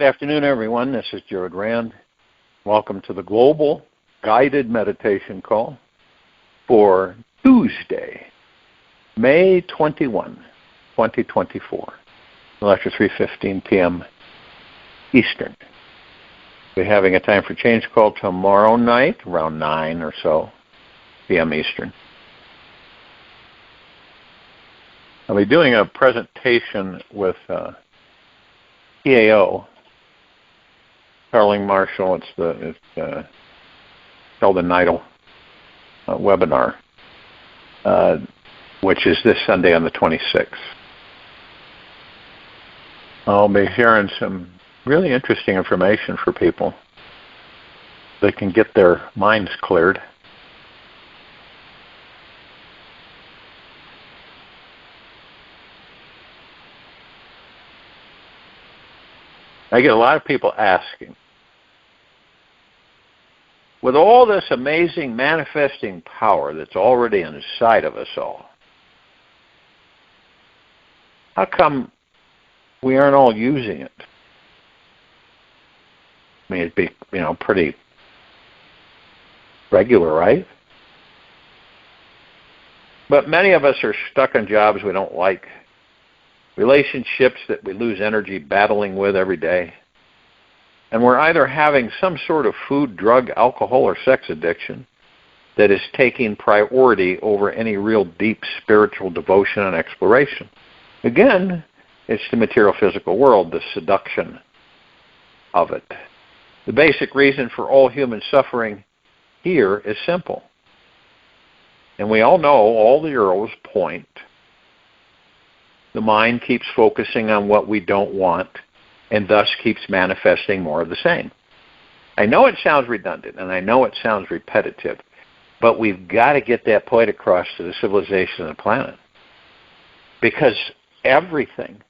afternoon, everyone. This is Jared Rand. Welcome to the Global Guided Meditation Call for Tuesday, May 21, 2024. Lecture 3:15 p.m. Eastern. We're having a Time for Change call tomorrow night, around 9 or so p.m. Eastern. I'll be doing a presentation with PAO, Carling Marshall. It's called the NIDL webinar, which is this Sunday on the 26th. I'll be sharing some really interesting information for people that can get their minds cleared. I get a lot of people asking, with all this amazing manifesting power that's already inside of us all, how come we aren't all using it? I mean, it'd be, pretty regular, right? But many of us are stuck in jobs we don't like, relationships that we lose energy battling with every day, and we're either having some sort of food, drug, alcohol, or sex addiction that is taking priority over any real deep spiritual devotion and exploration. Again, it's the material physical world, the seduction of it. The basic reason for all human suffering here is simple. And we all know all the arrows point. The mind keeps focusing on what we don't want and thus keeps manifesting more of the same. I know it sounds redundant and I know it sounds repetitive, but we've got to get that point across to the civilization of the planet. Because everything,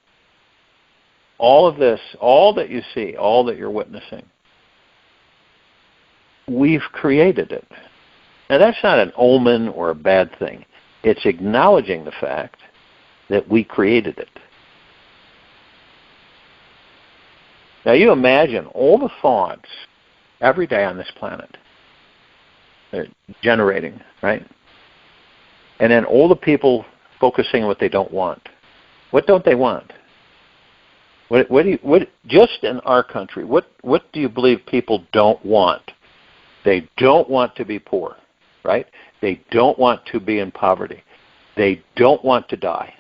all of this, all that you see, all that you're witnessing, we've created it. Now that's not an omen or a bad thing. It's acknowledging the fact that we created it. Now you imagine all the thoughts every day on this planet they're generating, right? And then all the people focusing on what they don't want. What don't they want? What just in our country, what do you believe people don't want? They don't want to be poor, right? They don't want to be in poverty. They don't want to die.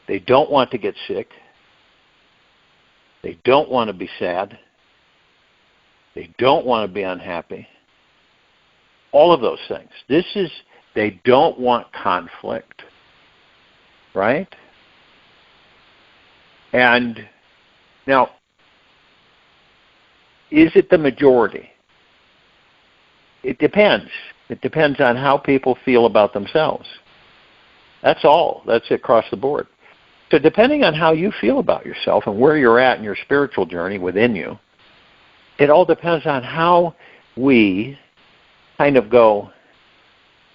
They don't want to get sick. They don't want to be sad. They don't want to be unhappy. All of those things. They don't want conflict, right? And now, is it the majority? It depends. It depends on how people feel about themselves. That's all. That's across the board. So depending on how you feel about yourself and where you're at in your spiritual journey within you, it all depends on how we kind of go,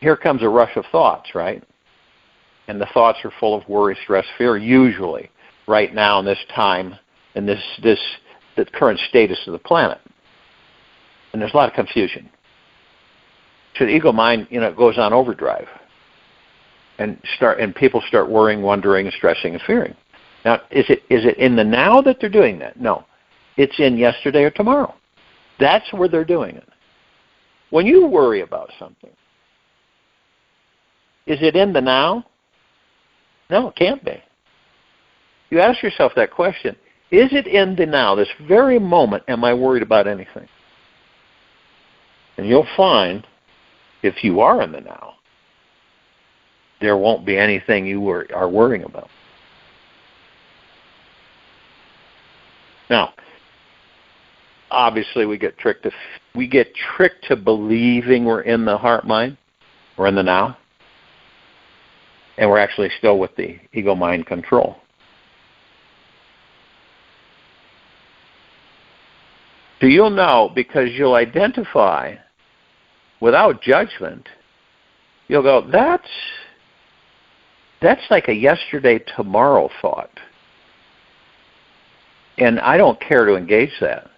here comes a rush of thoughts, right? And the thoughts are full of worry, stress, fear, usually right now in this time, in the current status of the planet. And there's a lot of confusion. So the ego mind, goes on overdrive. And people start worrying, wondering, stressing, and fearing. Now, is it in the now that they're doing that? No. It's in yesterday or tomorrow. That's where they're doing it. When you worry about something, is it in the now? No, it can't be. You ask yourself that question, is it in the now, this very moment, am I worried about anything? And you'll find, if you are in the now, there won't be anything you are worrying about. Now, obviously we get tricked to believing we're in the heart mind, we're in the now, and we're actually still with the ego mind control. So you'll know because you'll identify without judgment, you'll go, that's like a yesterday, tomorrow thought. And I don't care to engage that.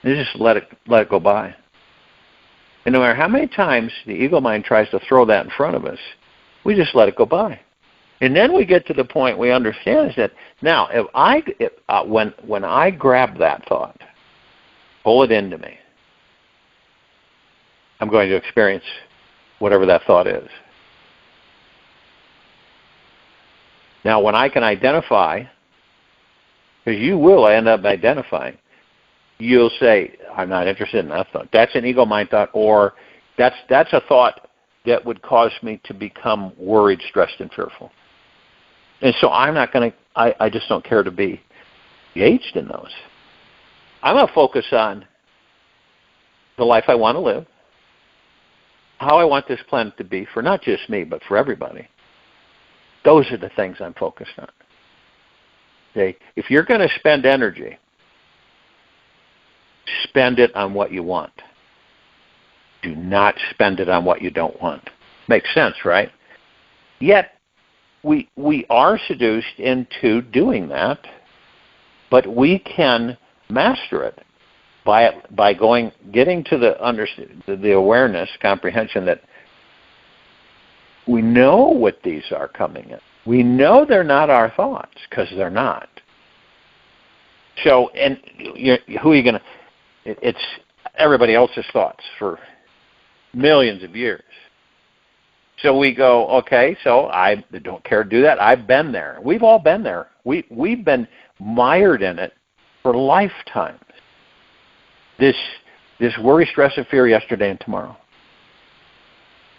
You just let it go by. And no matter how many times the ego mind tries to throw that in front of us, we just let it go by. And then we get to the point we understand is that now, when I grab that thought, pull it into me, I'm going to experience whatever that thought is. Now, when I can identify, because you will end up identifying, you'll say, I'm not interested in that thought. That's an ego mind thought, or that's a thought that would cause me to become worried, stressed, and fearful. And so I'm not going to, I just don't care to be engaged in those. I'm going to focus on the life I want to live, how I want this planet to be for not just me, but for everybody. Those are the things I'm focused on. Okay? If you're going to spend energy, spend it on what you want. Do not spend it on what you don't want. Makes sense, right? Yet, we are seduced into doing that, but we can master it by getting to the awareness, comprehension that we know what these are coming in. We know they're not our thoughts, because they're not. So, and who are you going to... It's everybody else's thoughts for millions of years. So we go, okay, so I don't care to do that. I've been there. We've all been there. We've been mired in it for lifetimes. This worry, stress, and fear yesterday and tomorrow.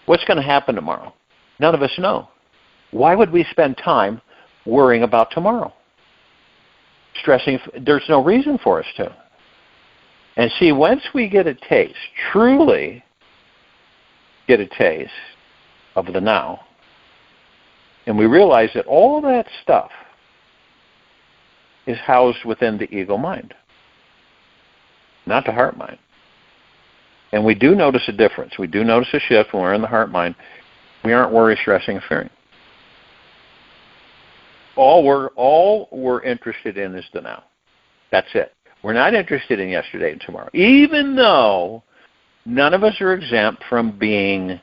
What's going to happen tomorrow? None of us know. Why would we spend time worrying about tomorrow? Stressing, there's no reason for us to. And see, once we get a taste, truly get a taste of the now, and we realize that all that stuff is housed within the ego mind, not the heart mind. And we do notice a difference. We do notice a shift when we're in the heart mind. We aren't worried, stressing, and fearing. All we're interested in is the now. That's it. We're not interested in yesterday and tomorrow, even though none of us are exempt from being,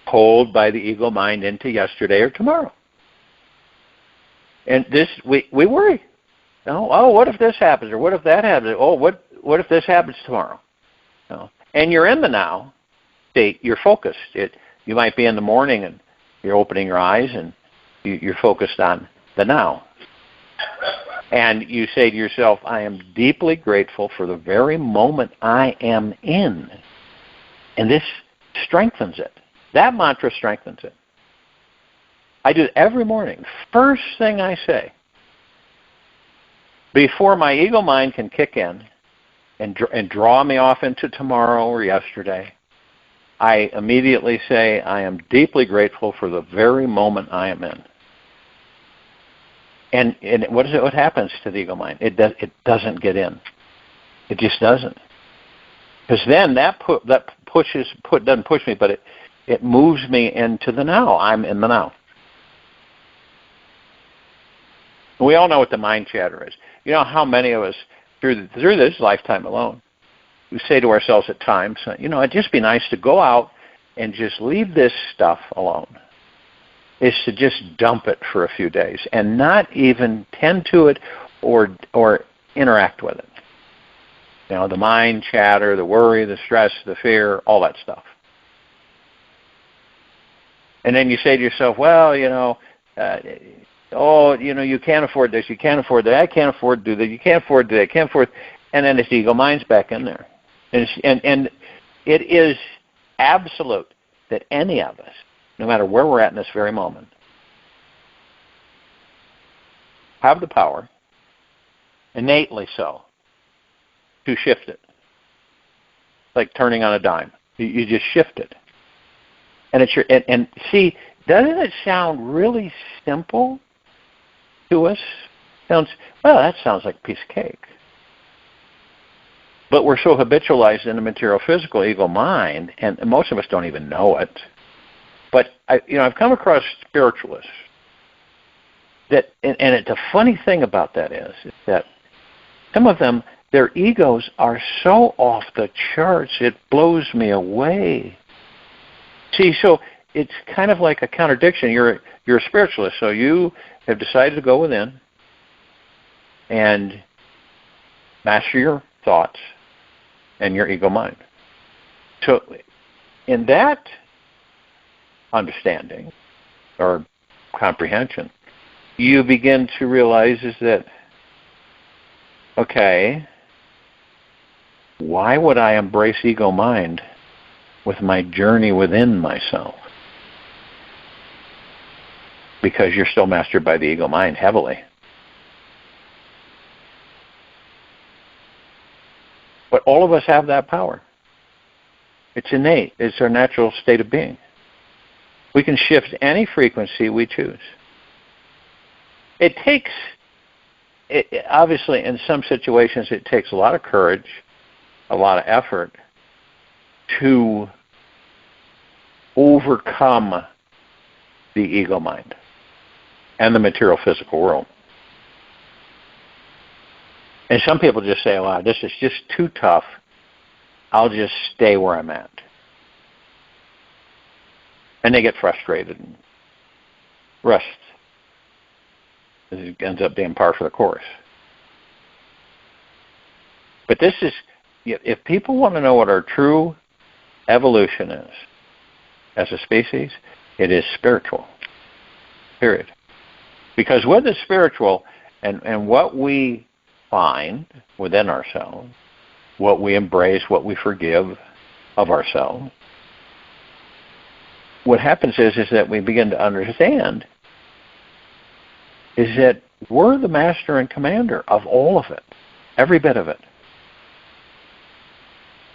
pulled by the ego mind into yesterday or tomorrow. And this, we worry. Oh, what if this happens, or what if that happens? Oh, what if this happens tomorrow? And you're in the now state. You're focused. You might be in the morning and you're opening your eyes and you're focused on the now. And you say to yourself, I am deeply grateful for the very moment I am in. And this strengthens it. That mantra strengthens it. I do it every morning. First thing I say, before my ego mind can kick in and draw me off into tomorrow or yesterday, I immediately say, I am deeply grateful for the very moment I am in. And what happens to the ego mind? It doesn't get in. It just doesn't. Because then that doesn't push me, but it moves me into the now. I'm in the now. We all know what the mind chatter is. You know how many of us, through this lifetime alone, we say to ourselves at times, it'd just be nice to go out and just leave this stuff alone. Is to just dump it for a few days and not even tend to it or interact with it. The mind chatter, the worry, the stress, the fear, all that stuff. And then you say to yourself, well, you can't afford this, you can't afford that, I can't afford to do that, you can't afford to do that, can't afford, and then this ego mind's back in there. And it is absolute that any of us, no matter where we're at in this very moment, have the power, innately so, to shift it. Like turning on a dime. You just shift it. And and see, doesn't it sound really simple to us? That sounds like a piece of cake. But we're so habitualized in the material physical ego mind, and most of us don't even know it. But I've come across spiritualists that, and the funny thing about that is that Some of them, their egos are so off the charts, it blows me away. See, so it's kind of like a contradiction. You're a spiritualist, so you have decided to go within and master your thoughts and your ego mind. So in that understanding or comprehension, you begin to realize is that, okay, why would I embrace ego mind with my journey within myself? Because you're still mastered by the ego mind heavily. But all of us have that power. It's innate. It's our natural state of being. We can shift any frequency we choose. It takes, obviously, in some situations, it takes a lot of courage, a lot of effort to overcome the ego mind and the material physical world. And some people just say, wow, this is just too tough. I'll just stay where I'm at. And they get frustrated. And rest ends up being par for the course. But this is, if people want to know what our true evolution is as a species, it is spiritual. Period. Because with the spiritual and what we find within ourselves, what we embrace, what we forgive of ourselves, what happens is that we begin to understand is that we're the master and commander of all of it, every bit of it.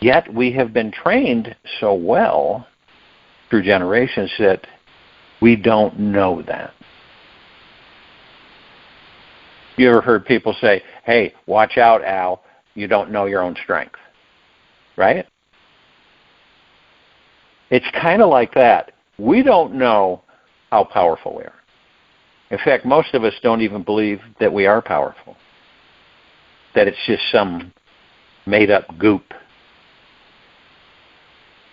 Yet we have been trained so well through generations that we don't know that. You ever heard people say, hey, watch out, Al, you don't know your own strength, right? It's kind of like that. We don't know how powerful we are. In fact, most of us don't even believe that we are powerful, that it's just some made-up goop.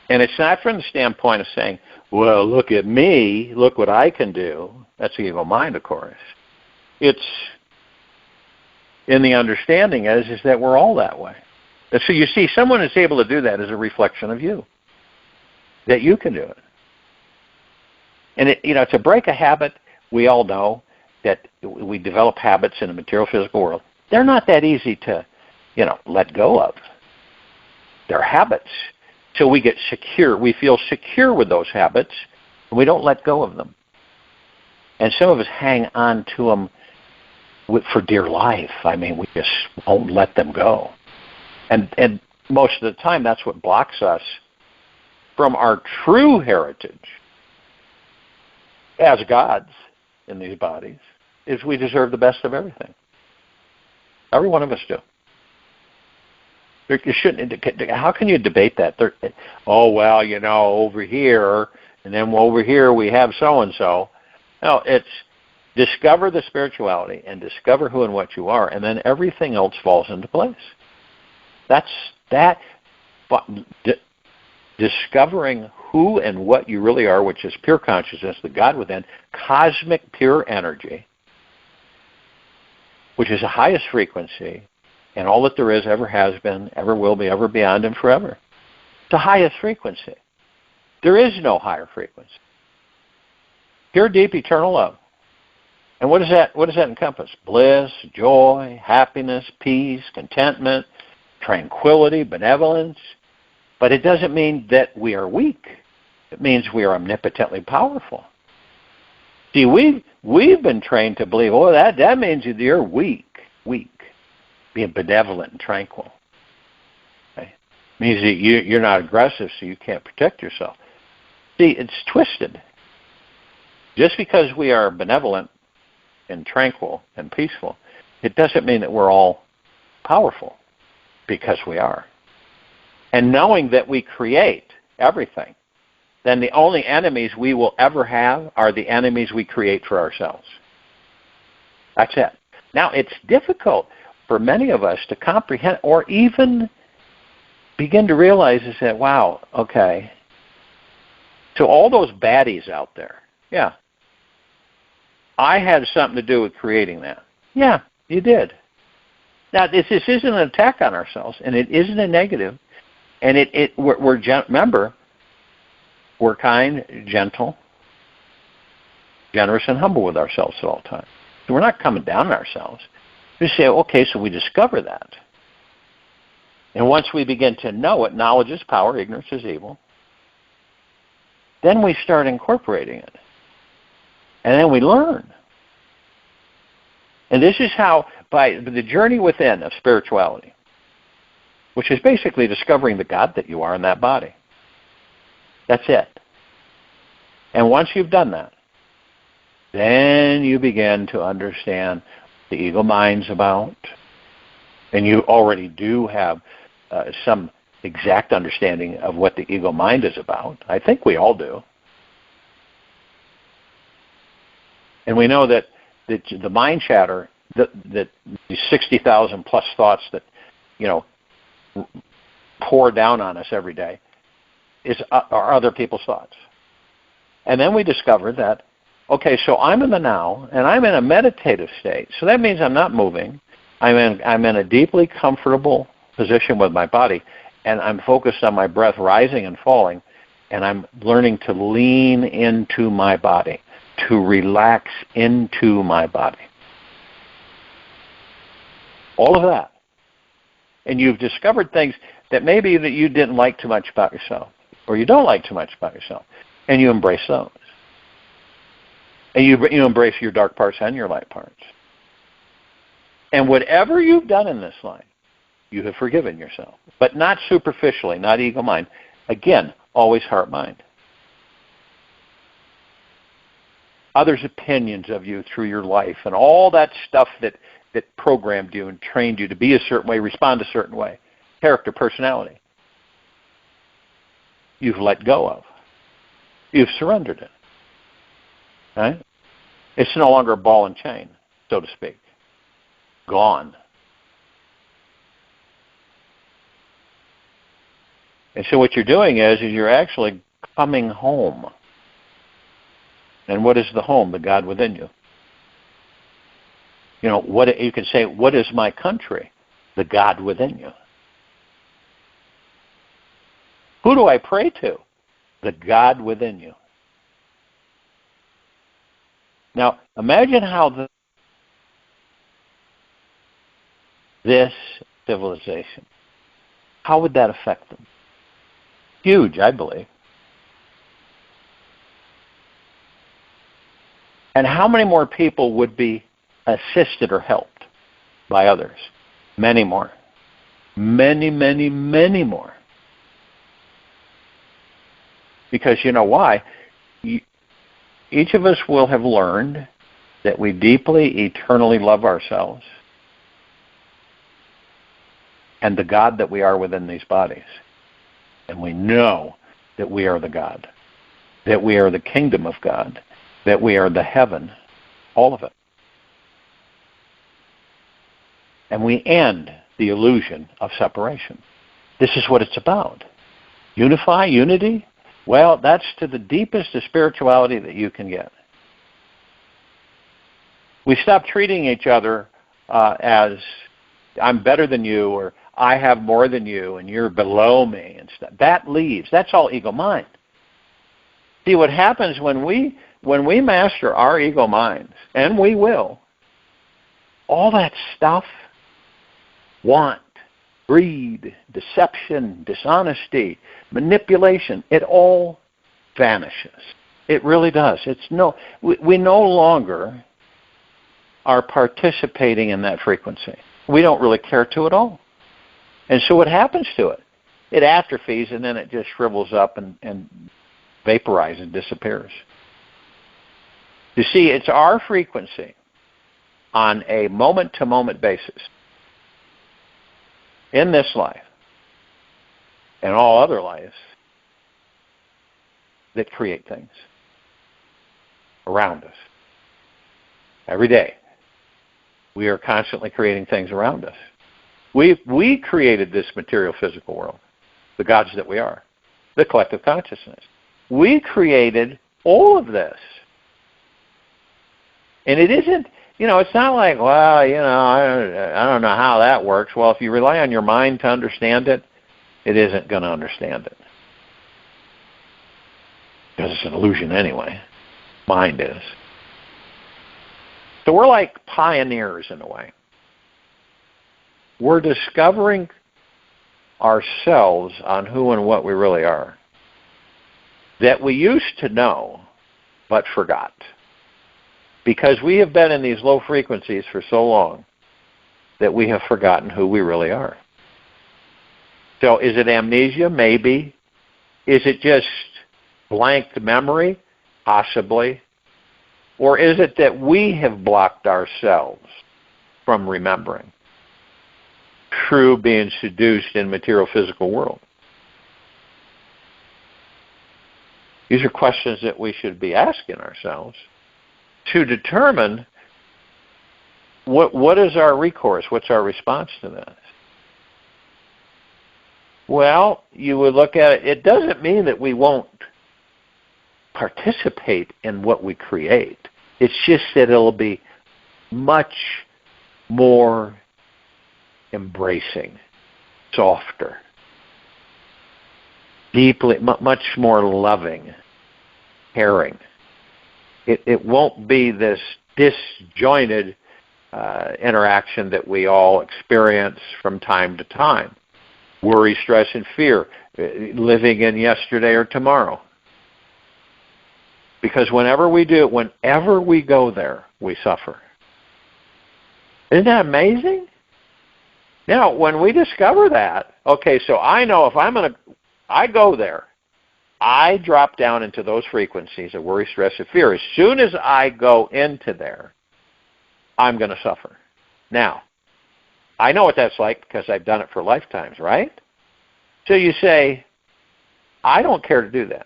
And it's not from the standpoint of saying, well, look at me, look what I can do. That's the ego mind, of course. It's in the understanding is that we're all that way. And so you see, someone is able to do that as a reflection of you, that you can do it. And to break a habit, we all know that we develop habits in the material physical world. They're not that easy to, let go of. They're habits. So we get secure. We feel secure with those habits, and we don't let go of them. And some of us hang on to them for dear life. I mean, we just won't let them go. And most of the time, that's what blocks us from our true heritage as gods in these bodies, is we deserve the best of everything. Every one of us do. You shouldn't. How can you debate that? Over here, and then over here we have so-and-so. No, it's discover the spirituality and discover who and what you are, and then everything else falls into place. That's that. Discovering who and what you really are, which is pure consciousness, the God within, cosmic pure energy, which is the highest frequency, and all that there is, ever has been, ever will be, ever beyond, and forever. It's the highest frequency. There is no higher frequency. Pure, deep, eternal love. And what does that encompass? Bliss, joy, happiness, peace, contentment, tranquility, benevolence. But it doesn't mean that we are weak. It means we are omnipotently powerful. See, we've been trained to believe, that means you're weak, being benevolent and tranquil. Okay? It means that you're not aggressive, so you can't protect yourself. See, it's twisted. Just because we are benevolent and tranquil and peaceful, it doesn't mean that we're all powerful, because we are. And knowing that we create everything, then the only enemies we will ever have are the enemies we create for ourselves. That's it. Now, it's difficult. for many of us to comprehend or even begin to realize is that, wow, okay, so all those baddies out there, yeah, I had something to do with creating that. Yeah, you did. Now, this isn't an attack on ourselves, and it isn't a negative, and remember, we're kind, gentle, generous, and humble with ourselves at all times. So we're not coming down on ourselves. We say, okay, so we discover that. And once we begin to know it, knowledge is power, ignorance is evil, then we start incorporating it. And then we learn. And this is how, by the journey within of spirituality, which is basically discovering the God that you are in that body. That's it. And once you've done that, then you begin to understand the ego mind's about, and you already do have some exact understanding of what the ego mind is about. I think we all do. And we know that the mind chatter, that these 60,000 plus thoughts that, pour down on us every day, are other people's thoughts. And then we discovered that, okay, so I'm in the now, and I'm in a meditative state. So that means I'm not moving. I'm in a deeply comfortable position with my body, and I'm focused on my breath rising and falling, and I'm learning to lean into my body, to relax into my body. All of that. And you've discovered things that maybe that you didn't like too much about yourself, or you don't like too much about yourself, and you embrace those. And you embrace your dark parts and your light parts. And whatever you've done in this life, you have forgiven yourself. But not superficially, not ego mind. Again, always heart mind. Others' opinions of you through your life and all that stuff that programmed you and trained you to be a certain way, respond a certain way. Character, personality. You've let go of. You've surrendered it. Right? It's no longer a ball and chain, so to speak. Gone. And so what you're doing is you're actually coming home. And what is the home? The God within you. What you can say, what is my country? The God within you. Who do I pray to? The God within you. Now, imagine how this civilization, how would that affect them? Huge, I believe. And how many more people would be assisted or helped by others? Many more. Many, many, many more. Because you know why? Each of us will have learned that we deeply, eternally love ourselves and the God that we are within these bodies. And we know that we are the God, that we are the kingdom of God, that we are the heaven, all of it. And we end the illusion of separation. This is what it's about. Unify, unity. Well, that's to the deepest of spirituality that you can get. We stop treating each other as I'm better than you, or I have more than you, and you're below me, and stuff. That leaves. That's all ego mind. See, what happens when we master our ego minds, and we will, all that stuff, want, greed, deception, dishonesty, manipulation, it all vanishes. It really does. We no longer are participating in that frequency. We don't really care to at all. And so what happens to it? It atrophies, and then it just shrivels up and vaporizes and disappears. You see, it's our frequency on a moment-to-moment basis in this life and all other lives that create things around us. Every day We are constantly creating things around us. We created this material physical world, the gods that we are, the collective consciousness. We created all of this. And it isn't, it's not like, well, I don't know how that works. Well, if you rely on your mind to understand it, it isn't going to understand it. Because it's an illusion anyway. Mind is. So we're like pioneers in a way. We're discovering ourselves on who and what we really are, that we used to know but forgot. Because we have been in these low frequencies for so long that we have forgotten who we really are. So is it amnesia? Maybe. Is it just blanked memory? Possibly. Or is it that we have blocked ourselves from remembering through being seduced in material physical world? These are questions that we should be asking ourselves to determine what is our recourse, what's our response to this. Well, you would look at it. It doesn't mean that we won't participate in what we create. It's just that it'll be much more embracing, softer, deeply, much more loving, caring. It won't be this disjointed interaction that we all experience from time to time. Worry, stress, and fear, living in yesterday or tomorrow. Because whenever we go there, we suffer. Isn't that amazing? Now, when we discover that, okay, so I know if I go there, I drop down into those frequencies of worry, stress, and fear. As soon as I go into there, I'm going to suffer. Now, I know what that's like because I've done it for lifetimes, right? So you say, I don't care to do that.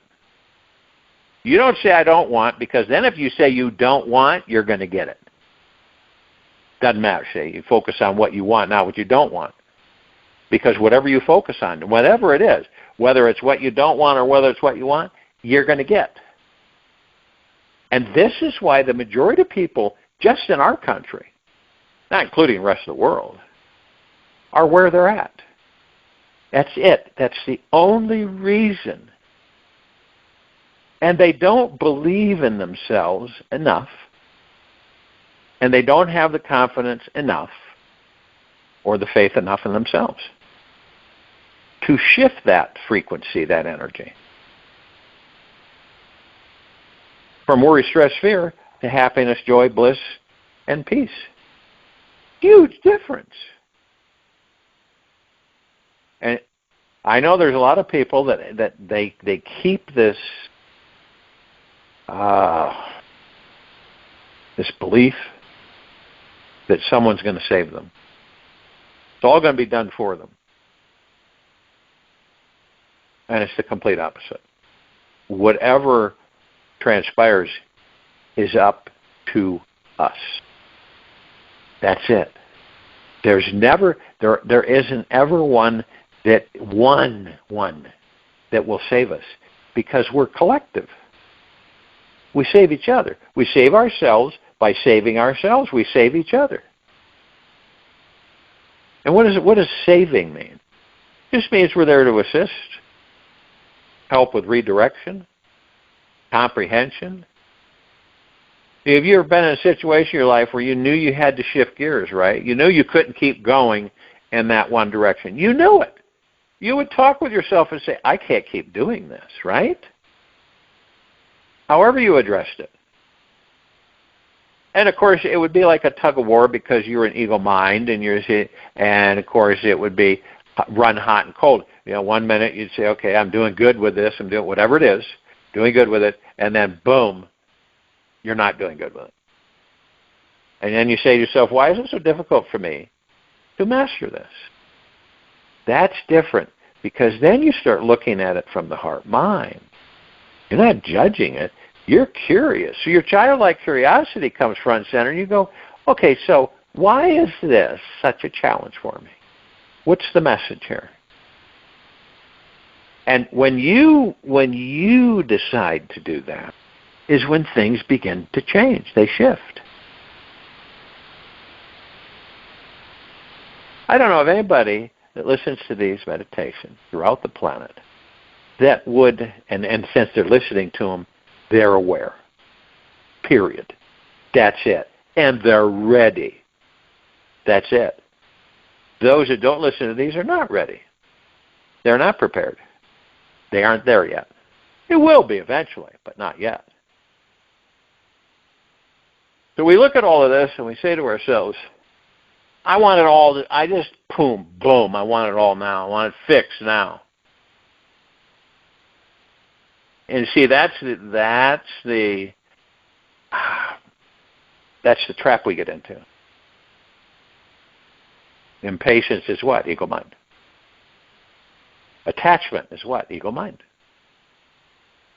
You don't say I don't want, because then if you say you don't want, you're going to get it. Doesn't matter, say. You focus on what you want, not what you don't want. Because whatever you focus on, whatever it is, whether it's what you don't want or whether it's what you want, you're going to get. And this is why the majority of people, just in our country, not including the rest of the world, are where they're at. That's it. That's the only reason. And they don't believe in themselves enough, and they don't have the confidence enough or the faith enough in themselves to shift that frequency, that energy. From worry, stress, fear to happiness, joy, bliss, and peace. Huge difference. And I know there's a lot of people that they keep this this belief that someone's going to save them. It's all going to be done for them. And it's the complete opposite. Whatever transpires is up to us. That's it. There isn't ever one that will save us, because we're collective. We save each other. We save ourselves by saving ourselves. We save each other. And what does saving mean? It just means we're there to assist, help with redirection, comprehension. Have you ever been in a situation in your life where you knew you had to shift gears, right? You knew you couldn't keep going in that one direction. You knew it. You would talk with yourself and say, I can't keep doing this, right? However you addressed it. And of course, it would be like a tug of war, because you're an ego mind, and of course, it would be run hot and cold. One minute you'd say, okay, I'm doing good with this, I'm doing whatever it is, doing good with it, and then boom, you're not doing good with it. And then you say to yourself, why is it so difficult for me to master this? That's different, because then you start looking at it from the heart mind. You're not judging it. You're curious. So your childlike curiosity comes front and center, and you go, okay, so Why is this such a challenge for me? What's the message here? And when you decide to do that is when things begin to change. They shift. I don't know of anybody that listens to these meditations throughout the planet that would, and since they're listening to them, they're aware. Period. That's it. And they're ready. That's it. Those that don't listen to these are not ready. They're not prepared. They aren't there yet. It will be eventually, but not yet. So we look at all of this and we say to ourselves, I want it all, I just, boom, I want it all now. I want it fixed now. And see, that's the trap we get into. Impatience is what? Ego mind. Attachment is what? Ego mind.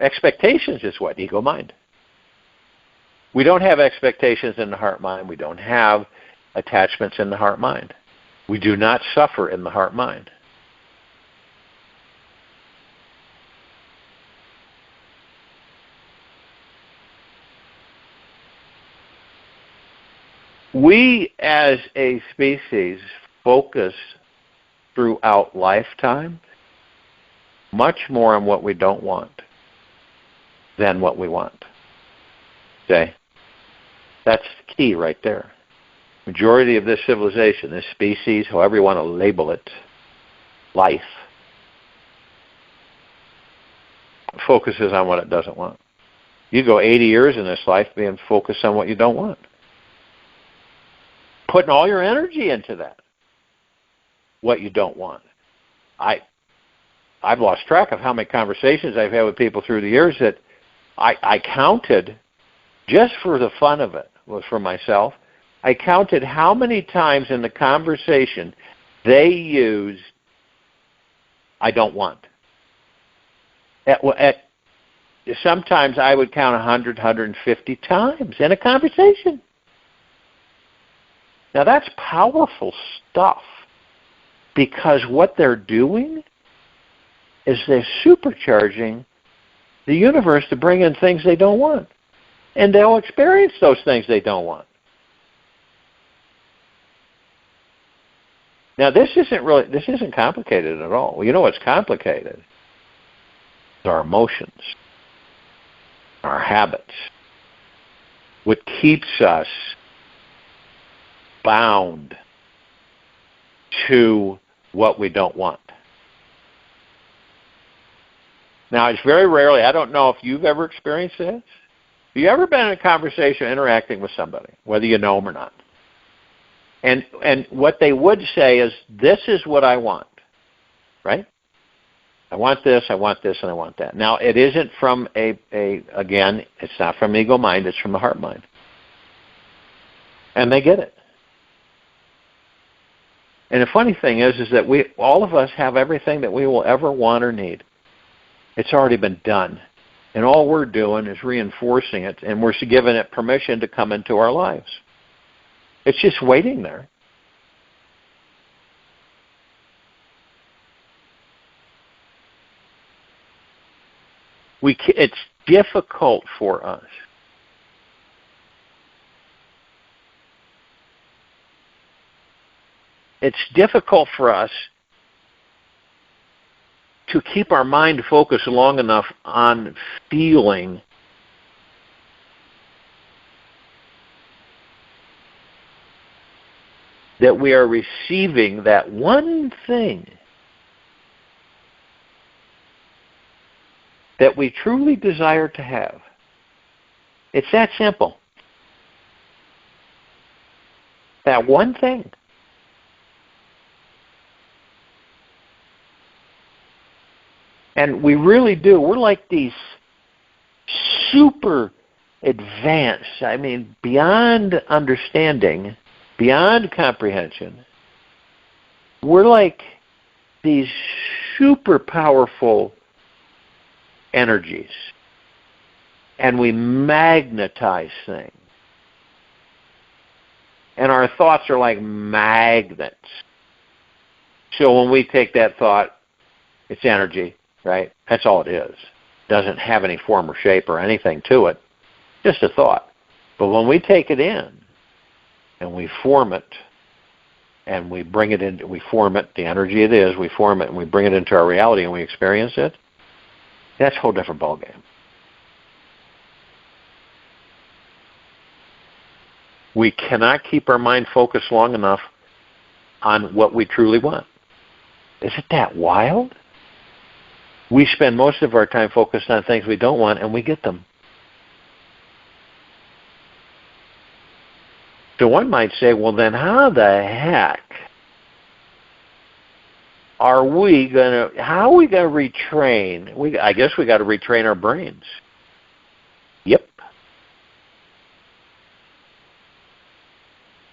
Expectations is what? Ego mind. We don't have expectations in the heart mind. We don't have attachments in the heart mind. We do not suffer in the heart mind. We as a species focus throughout lifetime much more on what we don't want than what we want. Okay? That's the key right there. Majority of this civilization, this species, however you want to label it, life, focuses on what it doesn't want. You go 80 years in this life being focused on what you don't want. Putting all your energy into that, what you don't want. I've lost track of how many conversations I've had with people through the years that I counted, just for the fun of it, was for myself, I counted how many times in the conversation they used, I don't want. Sometimes I would count 100, 150 times in a conversation. Now that's powerful stuff, because what they're doing is they're supercharging the universe to bring in things they don't want. And they'll experience those things they don't want. Now this isn't complicated at all. Well, you know what's complicated? It's our emotions, our habits, what keeps us bound to what we don't want. Now, it's very rarely, I don't know if you've ever experienced this. Have you ever been in a conversation interacting with somebody, whether you know them or not? And what they would say is, this is what I want, right? I want this, and I want that. Now, it isn't from again, it's not from ego mind, it's from the heart mind. And they get it. And the funny thing is that all of us have everything that we will ever want or need. It's already been done. And all we're doing is reinforcing it, and we're giving it permission to come into our lives. It's just waiting there. It's difficult for us. It's difficult for us to keep our mind focused long enough on feeling that we are receiving that one thing that we truly desire to have. It's that simple. That one thing. And we really do. We're like these super advanced, beyond understanding, beyond comprehension. We're like these super powerful energies. And we magnetize things. And our thoughts are like magnets. So when we take that thought, it's energy, right? That's all it is. It doesn't have any form or shape or anything to it. Just a thought. But when we take it in and we form it and we bring it in, we form it, the energy it is, we form it and we bring it into our reality and we experience it, that's a whole different ballgame. We cannot keep our mind focused long enough on what we truly want. Isn't that wild? We spend most of our time focused on things we don't want, and we get them. So one might say, well, then how the heck how are we going to retrain? I guess we got to retrain our brains. Yep.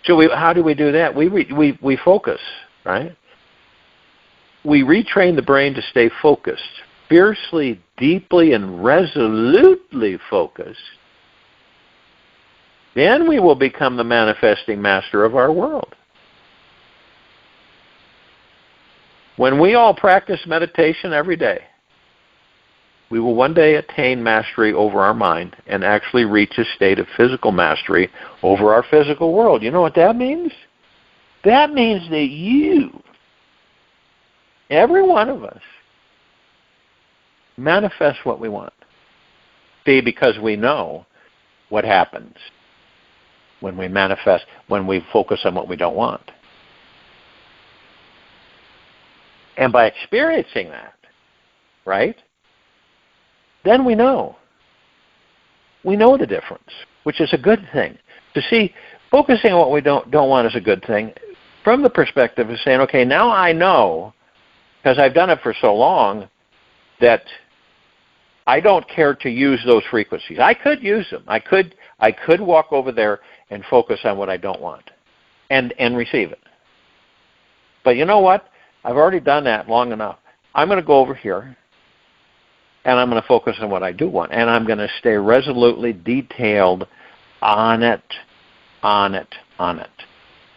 So how do we do that? We focus, right? We retrain the brain to stay focused, fiercely, deeply, and resolutely focused. Then we will become the manifesting master of our world. When we all practice meditation every day, we will one day attain mastery over our mind and actually reach a state of physical mastery over our physical world. You know what that means? That means that you, every one of us, manifest what we want. See, because we know what happens when we manifest, when we focus on what we don't want. And by experiencing that, right, then we know. We know the difference, which is a good thing. To see, focusing on what we don't want is a good thing from the perspective of saying, okay, now I know, because I've done it for so long, that I don't care to use those frequencies. I could use them. I could walk over there and focus on what I don't want and receive it. But you know what? I've already done that long enough. I'm going to go over here and I'm going to focus on what I do want. And I'm going to stay resolutely detailed on it.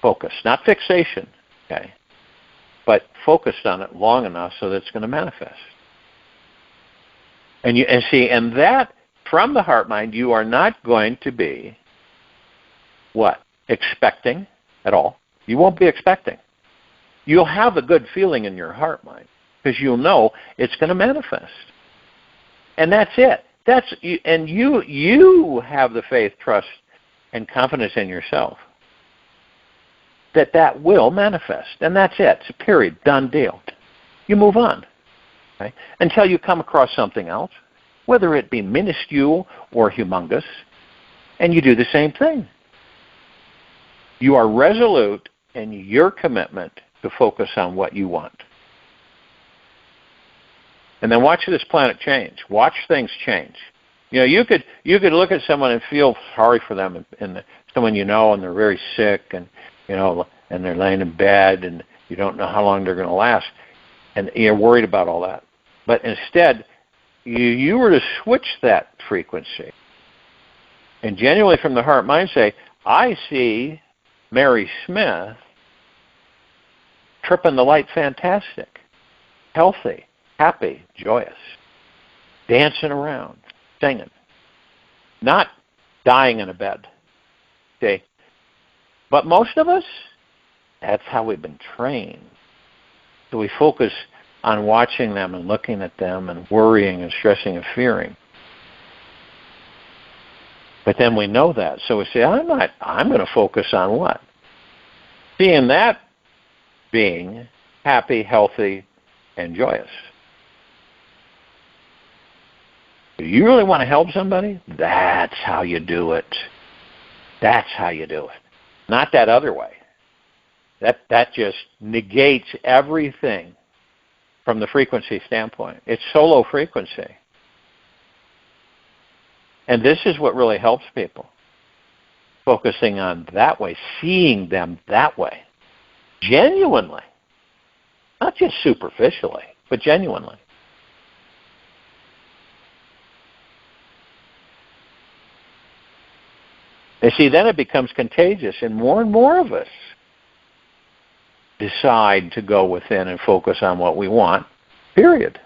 Focus, not fixation, okay? But focused on it long enough so that it's going to manifest. And that from the heart mind, you are not going to be what? Expecting at all. You won't be expecting. You'll have a good feeling in your heart mind because you'll know it's going to manifest. And that's it. You have the faith, trust, and confidence in yourself that will manifest. And that's it. It's a period. Done deal. You move on. Okay? Until you come across something else, whether it be minuscule or humongous, and you do the same thing. You are resolute in your commitment to focus on what you want. And then watch this planet change. Watch things change. You know, you could look at someone and feel sorry for them, and someone you know, and they're very sick, and and they're laying in bed, and you don't know how long they're going to last, and you're worried about all that. But instead, you were to switch that frequency, and genuinely from the heart mind say, I see Mary Smith tripping the light fantastic, healthy, happy, joyous, dancing around, singing, not dying in a bed. Okay? But most of us, that's how we've been trained. So we focus on watching them and looking at them and worrying and stressing and fearing. But then we know that. So we say, I'm going to focus on what? Seeing that being happy, healthy, and joyous. Do you really want to help somebody? That's how you do it. That's how you do it. Not that other way. That just negates everything from the frequency standpoint. It's so low frequency. And this is what really helps people. Focusing on that way, seeing them that way. Genuinely. Not just superficially, but genuinely. And see, then it becomes contagious, and more of us decide to go within and focus on what we want, period.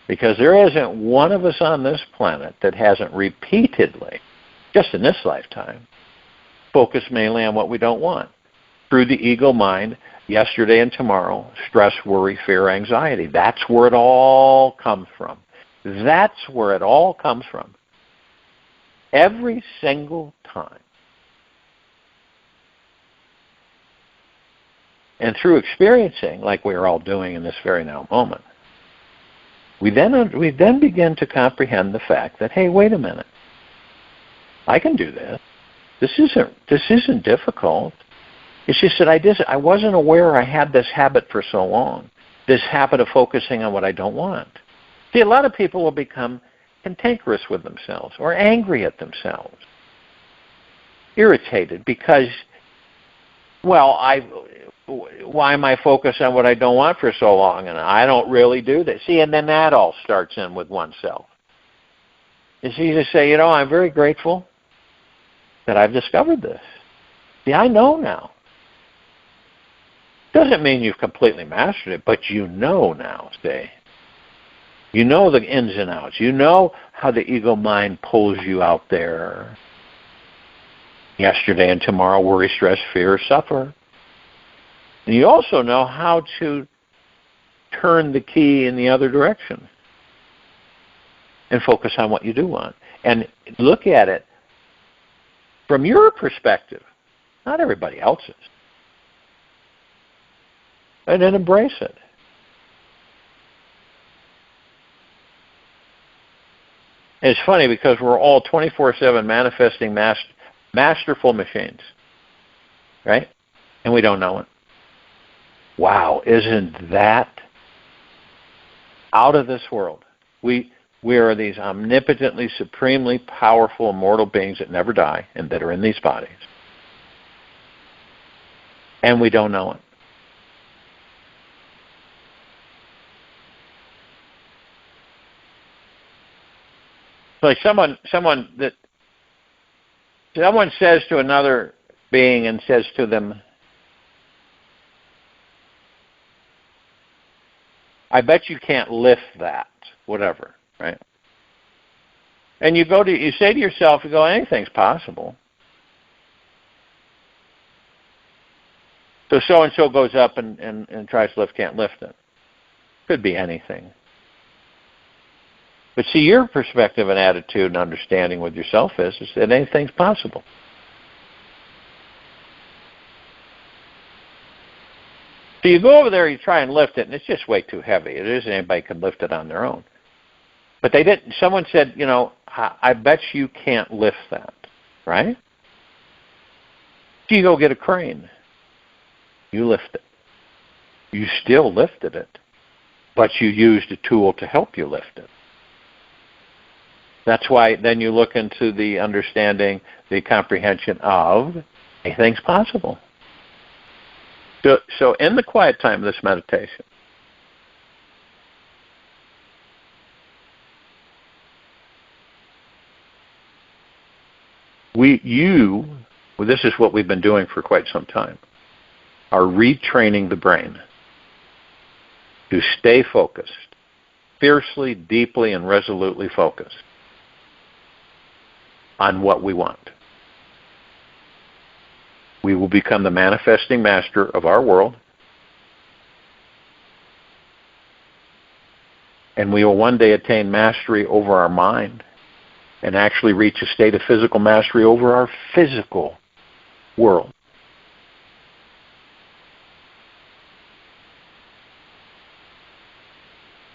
Because there isn't one of us on this planet that hasn't repeatedly, just in this lifetime, focused mainly on what we don't want. Through the ego mind, yesterday and tomorrow, stress, worry, fear, anxiety. That's where it all comes from. That's where it all comes from. Every single time. And through experiencing, like we're all doing in this very now moment, we then begin to comprehend the fact that, hey, wait a minute, I can do this. This isn't difficult. It's just that I wasn't aware I had this habit for so long, this habit of focusing on what I don't want. See, a lot of people will become cantankerous with themselves or angry at themselves, irritated because, well, why am I focused on what I don't want for so long, and I don't really do this? See, and then that all starts in with oneself. It's easy to say, I'm very grateful that I've discovered this. See, I know now. Doesn't mean you've completely mastered it, but you know now, see. You know the ins and outs. You know how the ego mind pulls you out there. Yesterday and tomorrow, worry, stress, fear, suffer. And you also know how to turn the key in the other direction and focus on what you do want. And look at it from your perspective, not everybody else's. And then embrace it. And it's funny because we're all 24/7 manifesting masterful machines, right? And we don't know it. Wow, isn't that out of this world? We are these omnipotently, supremely powerful, immortal beings that never die and that are in these bodies. And we don't know it. Like someone says to another being and says to them, I bet you can't lift that, whatever, right? And you say to yourself, anything's possible. So-and-so goes up and tries to lift, can't lift it. Could be anything. But see, your perspective and attitude and understanding with yourself is that anything's possible. So you go over there, you try and lift it, and it's just way too heavy. It isn't anybody can lift it on their own. But they didn't. Someone said, I bet you can't lift that, right? So you go get a crane. You lift it. You still lifted it, but you used a tool to help you lift it. That's why then you look into the understanding, the comprehension of anything's possible. So in the quiet time of this meditation, this is what we've been doing for quite some time, are retraining the brain to stay focused, fiercely, deeply, and resolutely focused on what we want. We will become the manifesting master of our world, and we will one day attain mastery over our mind and actually reach a state of physical mastery over our physical world.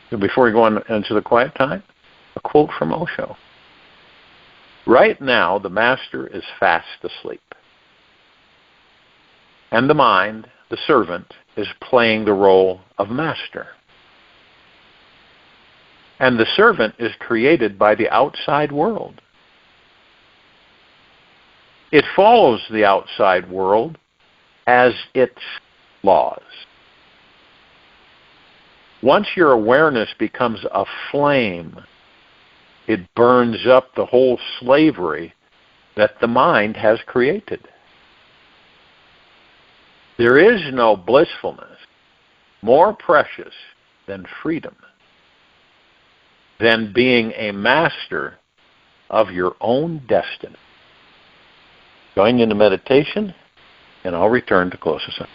So before we go on into the quiet time, a quote from Osho. Right now, the master is fast asleep. And the mind, the servant, is playing the role of master. And the servant is created by the outside world. It follows the outside world as its laws. Once your awareness becomes a flame, it burns up the whole slavery that the mind has created. There is no blissfulness more precious than freedom, than being a master of your own destiny. Join in the meditation, and I'll return to close us up.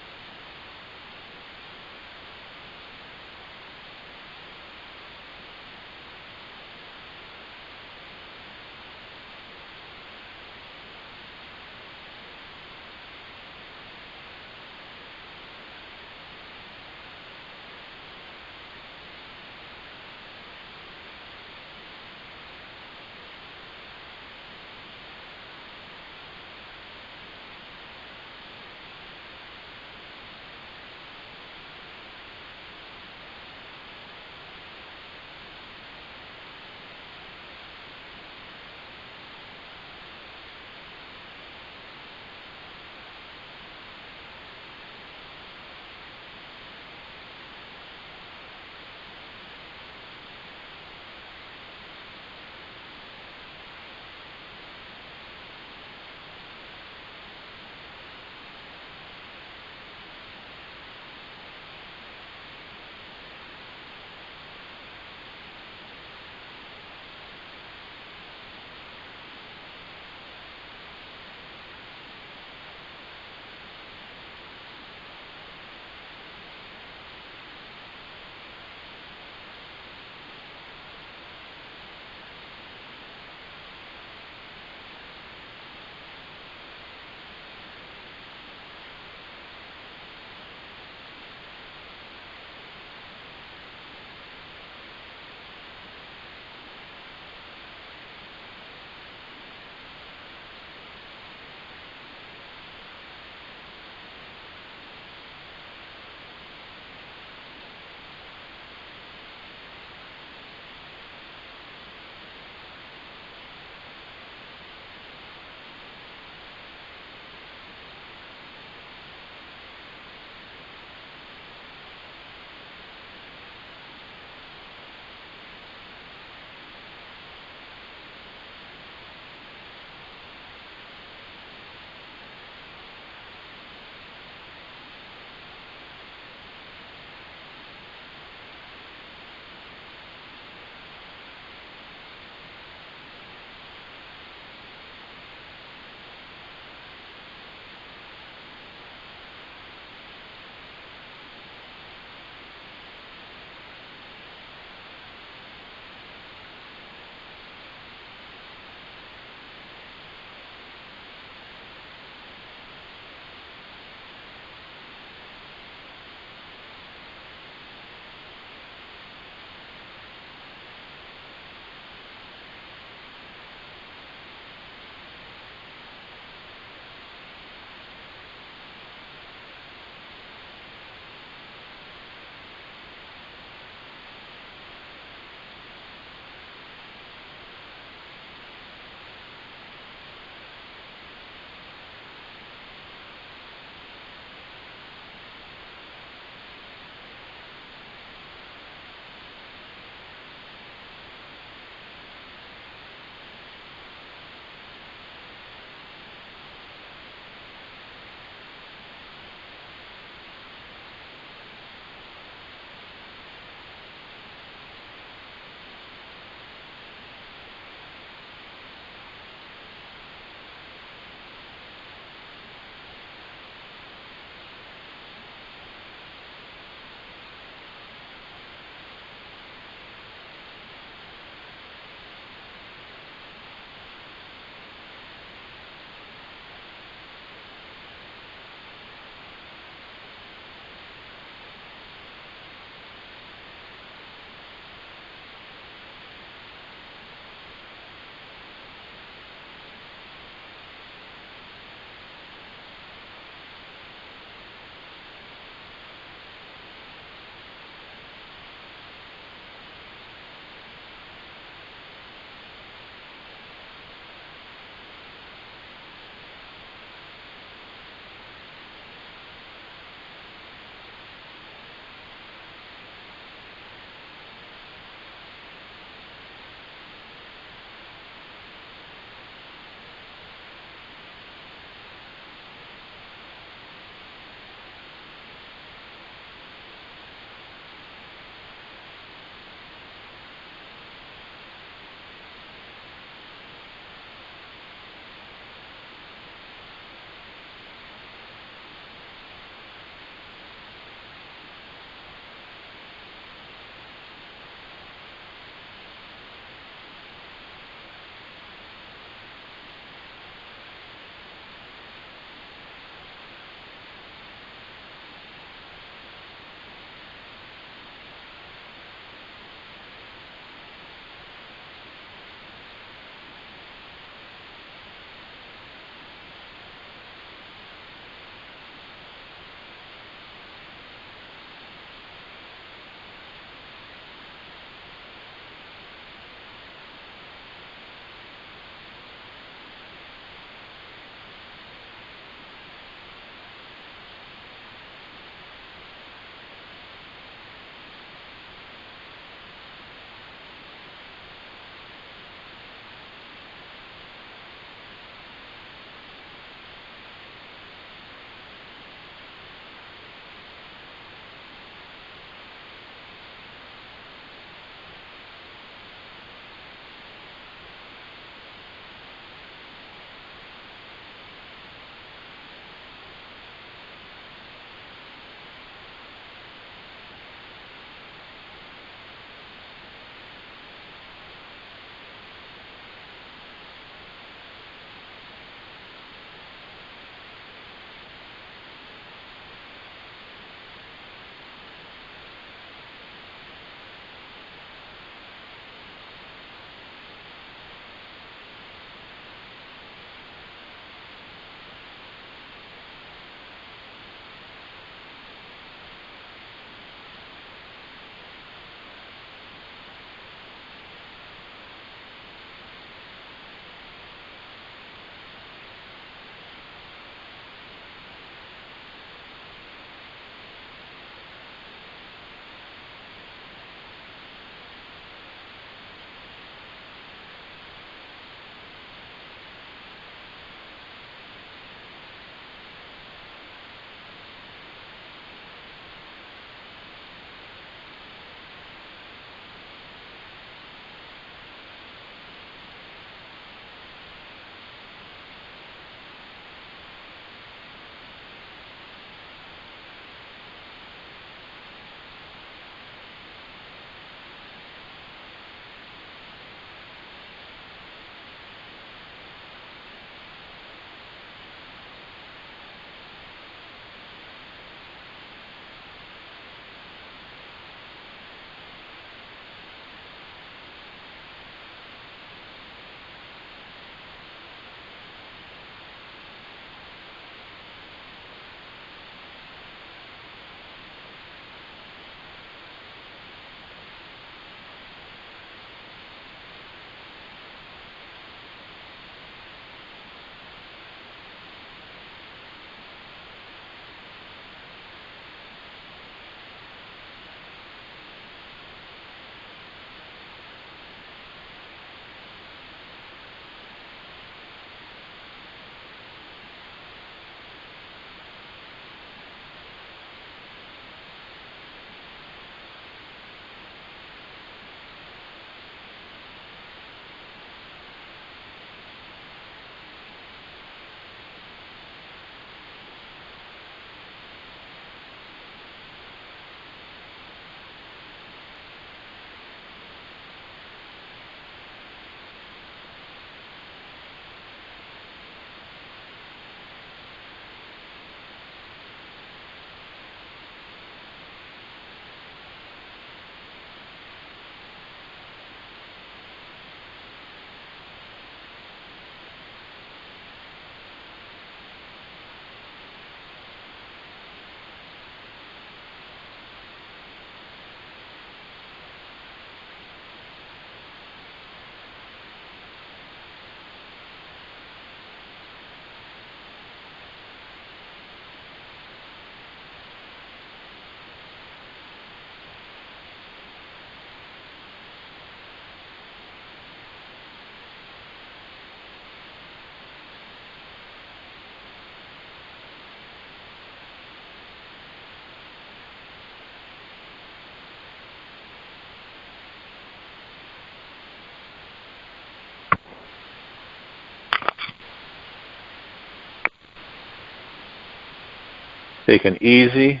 Take an easy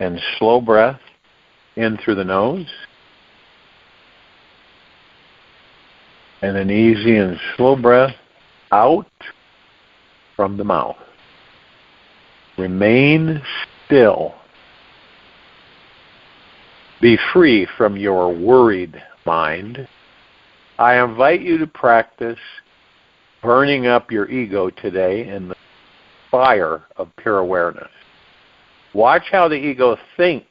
and slow breath in through the nose, and an easy and slow breath out from the mouth. Remain still. Be free from your worried mind. I invite you to practice burning up your ego today in the fire of pure awareness. Watch how the ego thinks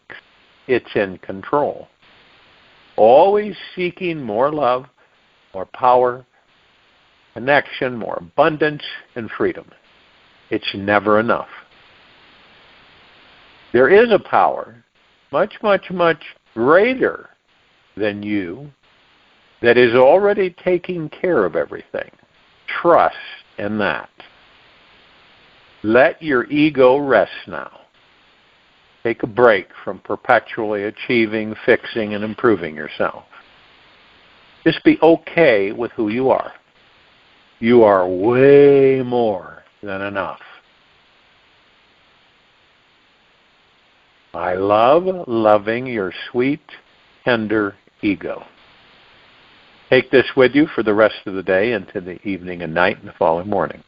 it's in control, always seeking more love, more power, connection, more abundance, and freedom. It's never enough. There is a power much, much, much greater than you that is already taking care of everything. Trust in that. Let your ego rest now. Take a break from perpetually achieving, fixing, and improving yourself. Just be okay with who you are. You are way more than enough. I love loving your sweet, tender ego. Take this with you for the rest of the day into the evening and night and the following morning.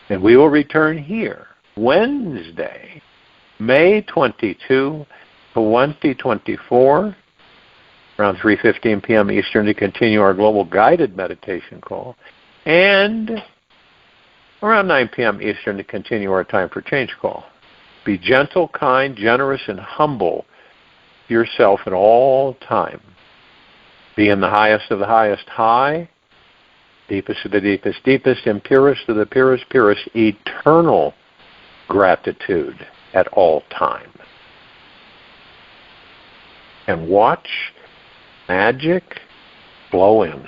And we will return here Wednesday, May 22, 2024, around 3:15 p.m. Eastern to continue our global guided meditation call, and around 9 p.m. Eastern to continue our Time for Change call. Be gentle, kind, generous, and humble to yourself at all time. Be in the highest of the highest high, deepest of the deepest deepest, and purest of the purest purest, eternal gratitude at all time. And watch magic flow in.